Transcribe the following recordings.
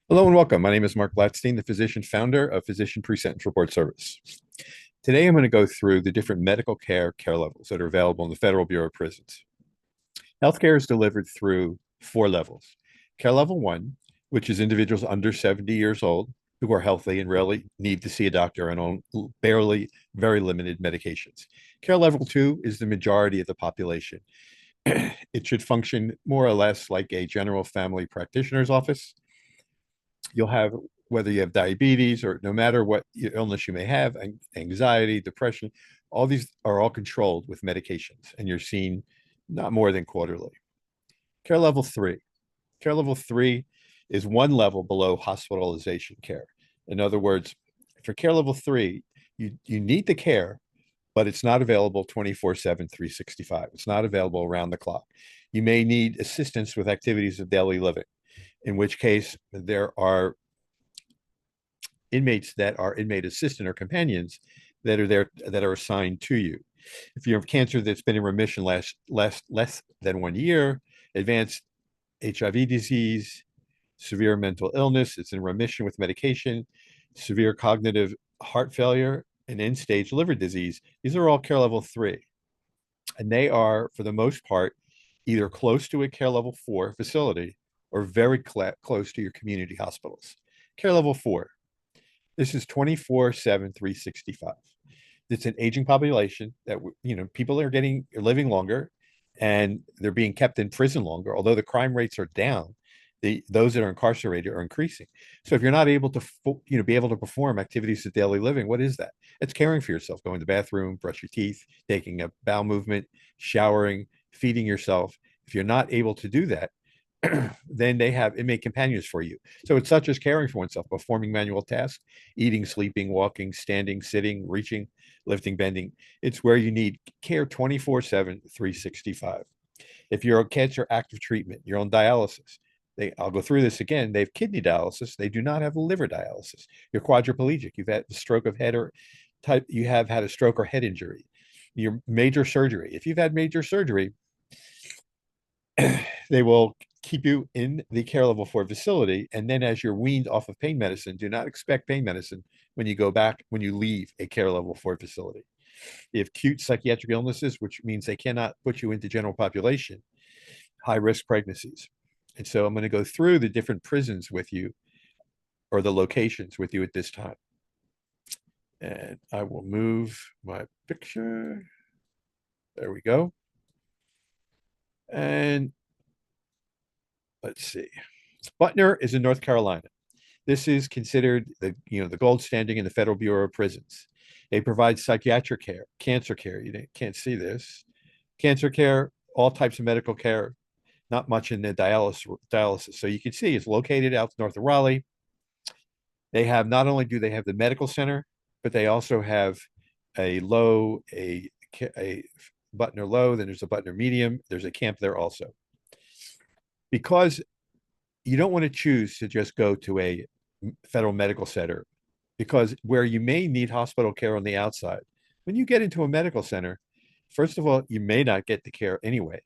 Hello and welcome. My name is Mark Blatstein, the physician founder of Physician Presentence Report Service. Today, I'm going to go through the different medical care levels that are available in the Federal Bureau of Prisons. Healthcare is delivered through four levels. Care level one, which is individuals under 70 years old who are healthy and rarely need to see a doctor and on barely very limited medications. Care level two is the majority of the population. It should function more or less like a general family practitioner's office. You'll have, whether you have diabetes or no matter what illness you may have, anxiety, depression, all these are all controlled with medications, and you're seen not more than quarterly. Care level three. Care level three is one level below hospitalization care. In other words, for care level three, you need the care, but it's not available 24/7, 365. It's not available around the clock. You may need assistance with activities of daily living, in which case there are inmates that are inmate assistant or companions that are there that are assigned to you. If you have cancer that's been in remission less than 1 year, advanced HIV disease, severe mental illness, it's in remission with medication, severe cognitive heart failure, and end-stage liver disease, these are all care level three. And they are, for the most part, either close to a care level four facility or very close to your community hospitals. Care level four, this is 24/7, 365. It's an aging population that, people are living longer and they're being kept in prison longer. Although the crime rates are down, those that are incarcerated are increasing. So if you're not able to, be able to perform activities of daily living, what is that? It's caring for yourself, going to the bathroom, brush your teeth, taking a bowel movement, showering, feeding yourself. If you're not able to do that, then they have inmate companions for you. So it's such as caring for oneself, performing manual tasks, eating, sleeping, walking, standing, sitting, reaching, lifting, bending. It's where you need care 24/7, 365. If you're on cancer active treatment, you're on dialysis. I'll go through this again. They have kidney dialysis. They do not have liver dialysis. You're quadriplegic. You've had a stroke of head or type. You have had a stroke or head injury. Your major surgery. If you've had major surgery, they will keep you in the care level four facility. And then as you're weaned off of pain medicine, do not expect pain medicine when you go back, when you leave a care level four facility. You have acute psychiatric illnesses, which means they cannot put you into general population, high risk pregnancies. And so I'm going to go through the different prisons with you, or the locations with you at this time. And I will move my picture. There we go. And let's see. Butner is in North Carolina. This is considered the gold standing in the Federal Bureau of Prisons. They provide psychiatric care, cancer care. You can't see this. Cancer care, all types of medical care, not much in the dialysis. So you can see it's located out north of Raleigh. They have, not only do they have the medical center, but they also have a Butner low, then there's a Butner medium, there's a camp there also. Because you don't want to choose to just go to a federal medical center, because where you may need hospital care on the outside, when you get into a medical center, first of all, you may not get the care anyway.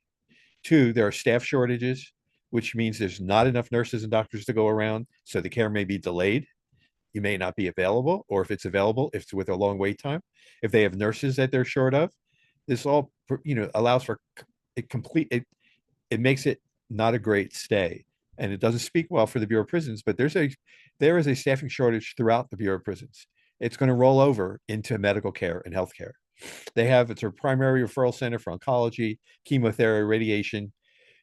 Two, there are staff shortages, which means there's not enough nurses and doctors to go around, so the care may be delayed. You may not be available, or if it's available, if it's with a long wait time. If they have nurses that they're short of, this all allows for it complete. It makes it not a great stay, and it doesn't speak well for the Bureau of Prisons. But there is a staffing shortage throughout the Bureau of Prisons. It's going to roll over into medical care and healthcare. It's a primary referral center for oncology, chemotherapy, radiation,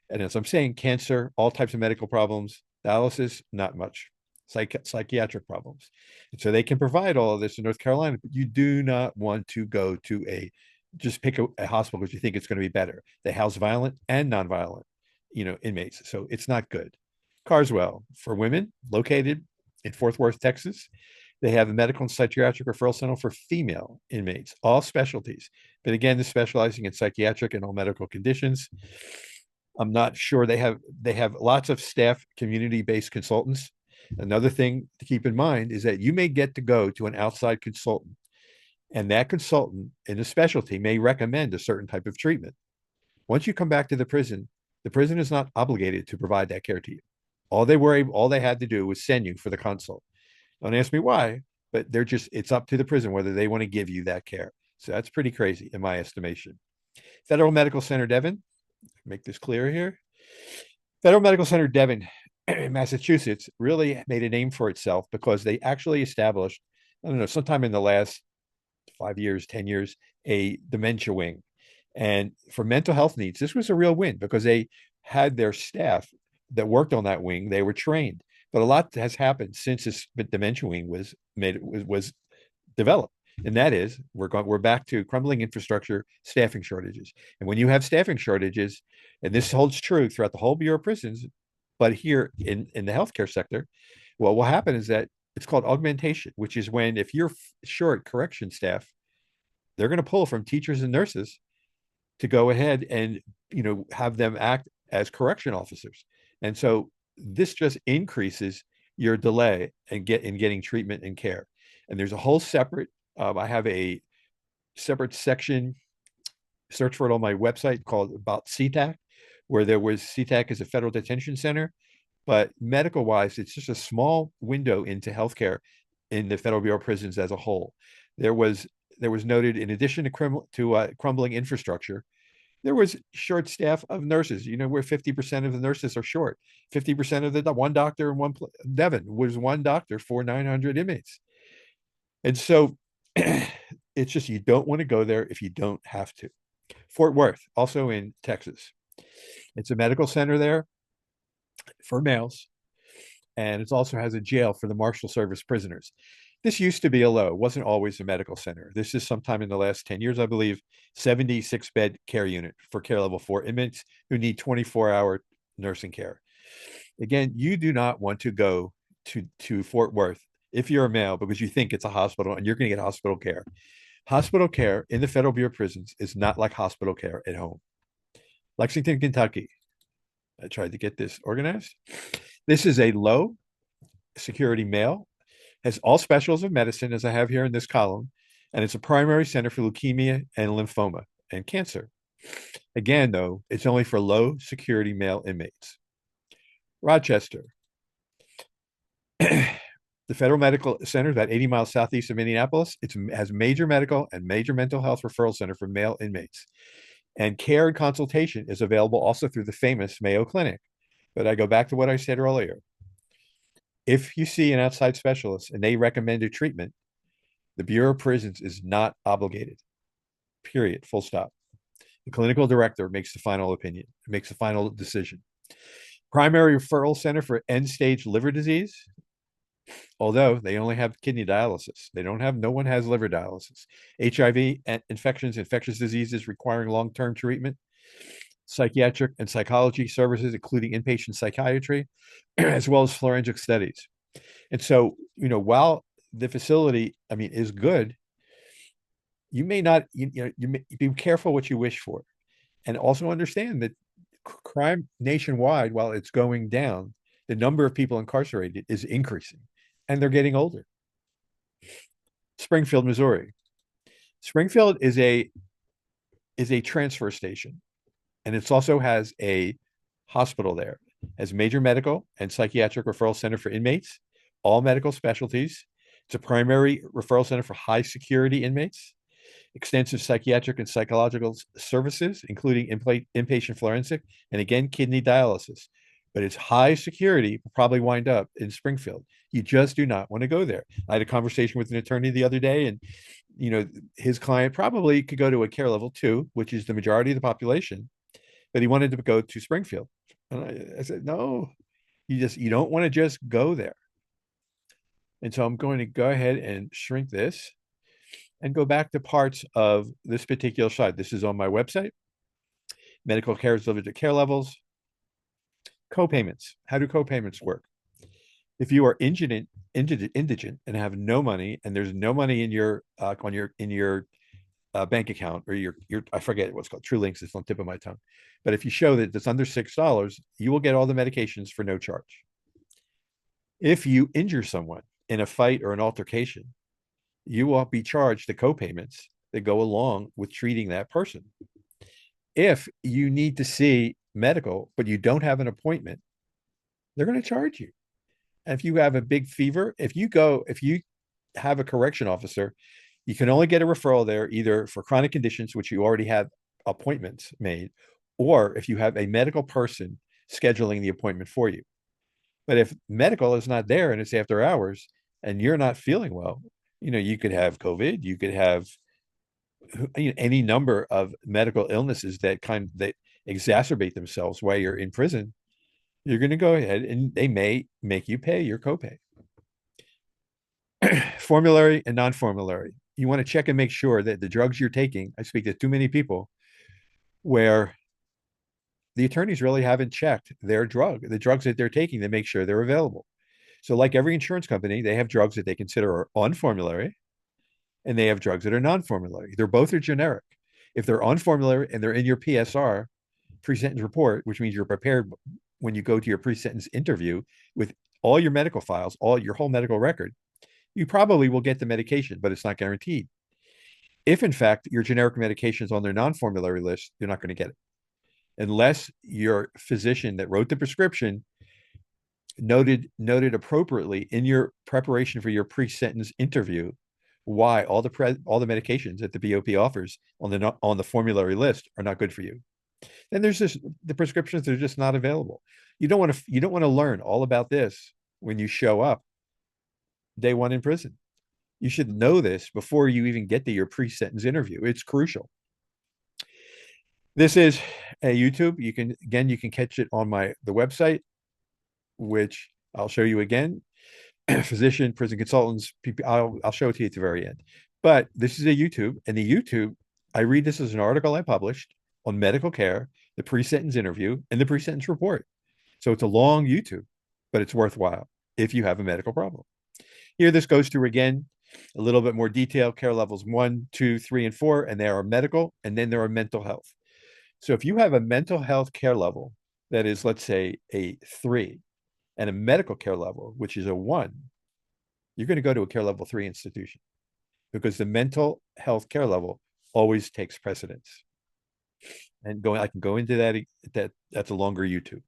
and as I'm saying, cancer, all types of medical problems, dialysis, not much, psychiatric problems. And so they can provide all of this in North Carolina, but you do not want to go to just pick a hospital because you think it's going to be better. They house violent and nonviolent, inmates. So it's not good. Carswell, for women, located in Fort Worth, Texas. They have a medical and psychiatric referral center for female inmates, all specialties. But again, they're specializing in psychiatric and all medical conditions. I'm not sure they have lots of staff, community-based consultants. Another thing to keep in mind is that you may get to go to an outside consultant, and that consultant in a specialty may recommend a certain type of treatment. Once you come back to the prison is not obligated to provide that care to you. All they had to do was send you for the consult. Don't ask me why, but it's up to the prison whether they want to give you that care. So that's pretty crazy in my estimation. Federal Medical Center Devon, make this clear here. Federal Medical Center Devon, Massachusetts, really made a name for itself because they actually established, I don't know, sometime in the last 5 years, 10 years, a dementia wing. And for mental health needs, this was a real win because they had their staff that worked on that wing, they were trained. But a lot has happened since this dementia wing was developed. And that is, we're back to crumbling infrastructure, staffing shortages. And when you have staffing shortages, and this holds true throughout the whole Bureau of Prisons, but here in the healthcare sector, what will happen is that it's called augmentation, which is when if you're short correction staff, they're going to pull from teachers and nurses to go ahead and have them act as correction officers. And so this just increases your delay in getting treatment and care. And there's a whole separate I have a separate section, search for it on my website, called about CTAC, where there was CTAC as a federal detention center, but medical wise, it's just a small window into healthcare in the Federal Bureau of Prisons as a whole. There was noted, in addition to crumbling infrastructure, there was short staff of nurses. Where 50% of the nurses are short. 50% of the one doctor and Devon was one doctor for 900 inmates. And so it's just, you don't want to go there if you don't have to. Fort Worth, also in Texas. It's a medical center there for males, and it also has a jail for the Marshal Service prisoners. This used to be a low. It wasn't always a medical center. This is sometime in the last 10 years, I believe, 76-bed care unit for care level 4 inmates who need 24-hour nursing care. Again, you do not want to go to Fort Worth if you're a male because you think it's a hospital and you're going to get hospital care. Hospital care in the Federal Bureau of Prisons is not like hospital care at home. Lexington, Kentucky. I tried to get this organized. This is a low security male, has all specials of medicine, as I have here in this column, and it's a primary center for leukemia and lymphoma and cancer. Again, though, it's only for low security male inmates. Rochester. The Federal Medical Center is about 80 miles southeast of Minneapolis. It has major medical and major mental health referral center for male inmates. And care and consultation is available also through the famous Mayo Clinic. But I go back to what I said earlier. If you see an outside specialist and they recommend a treatment, the Bureau of Prisons is not obligated. Period. Full stop. The clinical director makes the final opinion, makes the final decision. Primary referral center for end-stage liver disease, although they only have kidney dialysis. No one has liver dialysis. HIV infections, infectious diseases requiring long-term treatment, psychiatric and psychology services, including inpatient psychiatry, as well as forensic studies. And so, while the facility, is good, you may not, you may be careful what you wish for. And also understand that crime nationwide, while it's going down, the number of people incarcerated is increasing, and they're getting older. Springfield, Missouri. Springfield is a transfer station, and it also has a hospital there. It has major medical and psychiatric referral center for inmates, all medical specialties. It's a primary referral center for high security inmates, extensive psychiatric and psychological services, including inpatient forensic, and again, kidney dialysis. But it's high security, will probably wind up in Springfield. You just do not want to go there. I had a conversation with an attorney the other day, and his client probably could go to a care level 2, which is the majority of the population, but he wanted to go to Springfield. And I said, no, you don't want to just go there. And so I'm going to go ahead and shrink this and go back to parts of this particular slide. This is on my website. Medical care is delivered to care levels. Co-payments. How do co-payments work? If you are indigent and have no money, and there's no money in your bank account, or your I forget what's called, True Links, it's on the tip of my tongue. But if you show that it's under $6, you will get all the medications for no charge. If you injure someone in a fight or an altercation, you will be charged the co-payments that go along with treating that person. If you need to see medical, but you don't have an appointment, they're going to charge you. And if you have a big fever, if you have a correction officer, you can only get a referral there either for chronic conditions, which you already have appointments made, or if you have a medical person scheduling the appointment for you. But if medical is not there and it's after hours and you're not feeling well, you could have COVID, you could have any number of medical illnesses that exacerbate themselves while you're in prison. You're going to go ahead and they may make you pay your copay. Formulary and non-formulary. You want to check and make sure that the drugs you're taking, I speak to too many people where the attorneys really haven't checked the drugs that they're taking to make sure they're available. So like every insurance company, they have drugs that they consider are on formulary and they have drugs that are non-formulary. They're both are generic. If they're on formulary and they're in your PSR, pre-sentence report, which means you're prepared when you go to your pre-sentence interview with all your medical files, all your whole medical record, you probably will get the medication, but it's not guaranteed. If in fact your generic medication is on their non-formulary list, you're not going to get it unless your physician that wrote the prescription noted appropriately in your preparation for your pre-sentence interview why all the medications that the BOP offers on the formulary list are not good for you. Then there's just the prescriptions that are just not available. You don't want to learn all about this when you show up day one in prison. You should know this before you even get to your pre-sentence interview. It's crucial. This is a YouTube. You can catch it on the website, which I'll show you again. Physician, prison consultants, I'll show it to you at the very end. But this is a YouTube, and the YouTube, I read this as an article I published on medical care, the pre-sentence interview, and the pre-sentence report. So it's a long YouTube, but it's worthwhile if you have a medical problem. Here, this goes through again a little bit more detail, care levels 1, 2, 3, and 4, and there are medical, and then there are mental health. So if you have a mental health care level that is, let's say, a 3, and a medical care level, which is a 1, you're going to go to a care level 3 institution because the mental health care level always takes precedence. And I can go into that's a longer YouTube.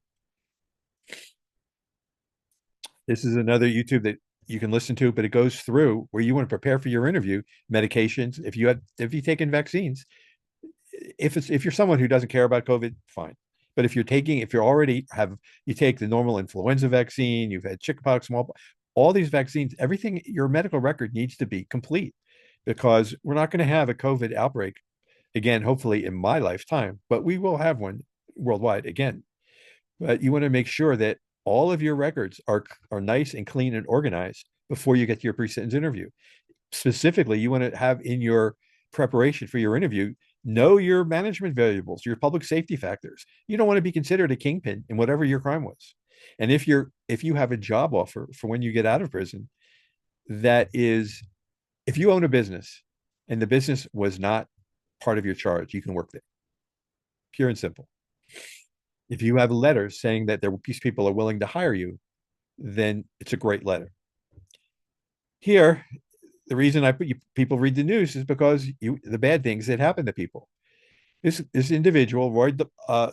This is another YouTube that you can listen to, but it goes through where you want to prepare for your interview, medications. If you've taken vaccines, if you're someone who doesn't care about COVID, fine. But if you take the normal influenza vaccine, you've had chickenpox, smallpox, all these vaccines, everything, your medical record needs to be complete because we're not going to have a COVID outbreak again, hopefully in my lifetime, but we will have one worldwide again. But you want to make sure that all of your records are nice and clean and organized before you get to your pre-sentence interview. Specifically, you want to have in your preparation for your interview, know your management variables, your public safety factors. You don't want to be considered a kingpin in whatever your crime was. And if you have a job offer for when you get out of prison, that is, if you own a business and the business was not part of your charge, you can work there. Pure and simple. If you have a letter saying that these people are willing to hire you, then it's a great letter. Here, the reason people read the news is because the bad things that happen to people. This individual, I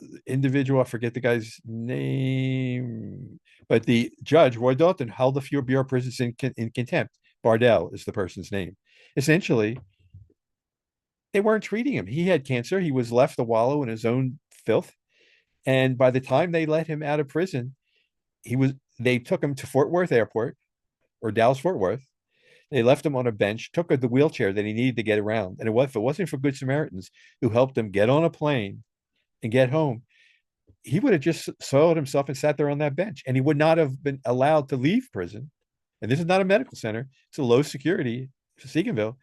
forget the guy's name, but the judge, Roy Dalton, held the Bureau of Prisons in contempt. Bardell is the person's name. Essentially, they weren't treating him. He had cancer. He was left to wallow in his own filth. And by the time they let him out of prison, they took him to Fort Worth Airport or Dallas Fort Worth. They left him on a bench, took the wheelchair that he needed to get around. And if it wasn't for Good Samaritans who helped him get on a plane and get home, he would have just soiled himself and sat there on that bench. And he would not have been allowed to leave prison. And this is not a medical center. It's a low security Seaganville.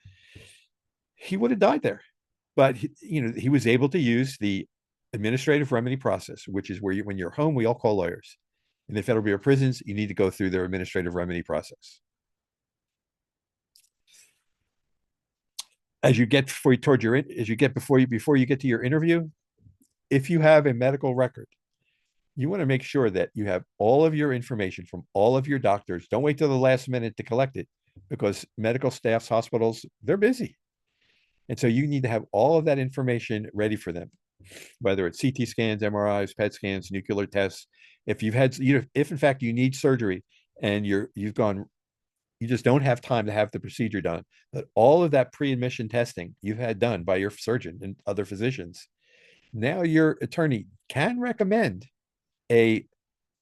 He would have died there. But he was able to use the administrative remedy process, which is where when you're home, we all call lawyers. In the Federal Bureau of Prisons, you need to go through their administrative remedy process. As you get before you get to your interview, if you have a medical record, you want to make sure that you have all of your information from all of your doctors. Don't wait till the last minute to collect it because medical staffs, hospitals, they're busy. And so you need to have all of that information ready for them, whether it's CT scans, MRIs, PET scans, nuclear tests, If you've had, if in fact you need surgery and you just don't have time to have the procedure done, but all of that pre-admission testing you've had done by your surgeon and other physicians, now your attorney can recommend a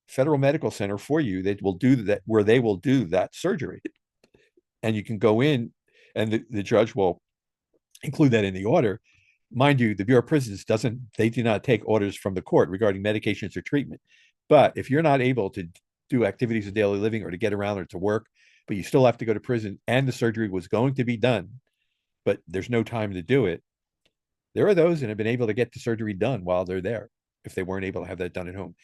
federal medical center for you that will do that, where they will do that surgery. And you can go in and the judge will include that in the order. Mind you, the Bureau of Prisons they do not take orders from the court regarding medications or treatment. But if you're not able to do activities of daily living or to get around or to work, but you still have to go to prison and the surgery was going to be done, but there's no time to do it, there are those that have been able to get the surgery done while they're there if they weren't able to have that done at home.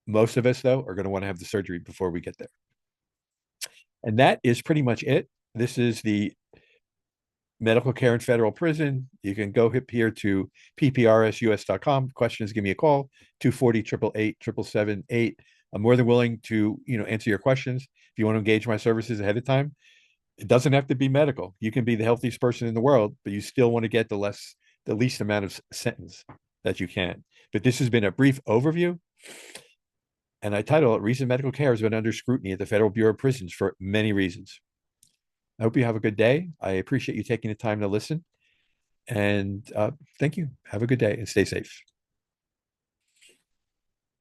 Most of us, though, are going to want to have the surgery before we get there. And that is pretty much it. This is the medical care in federal prison. You can go here to pprsus.com. Questions, give me a call, 240-888-777-8. I'm more than willing to, answer your questions. If you want to engage my services ahead of time, it doesn't have to be medical. You can be the healthiest person in the world, but you still want to get the least amount of sentence that you can. But this has been a brief overview. And I title it, Recent Medical Care has been under scrutiny at the Federal Bureau of Prisons for many reasons. I hope you have a good day. I appreciate you taking the time to listen. And thank you. Have a good day and stay safe.